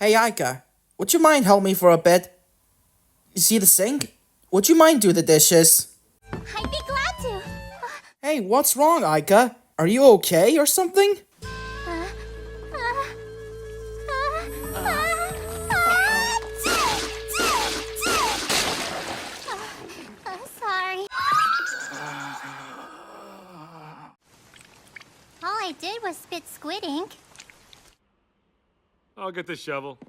Hey Aika, would you mind help me for a bit? You see the sink? Would you mind do the dishes? I'd be glad to. Hey, what's wrong, Aika? Are you okay or something? Sorry. All I did was spit squid ink. I'll get the shovel.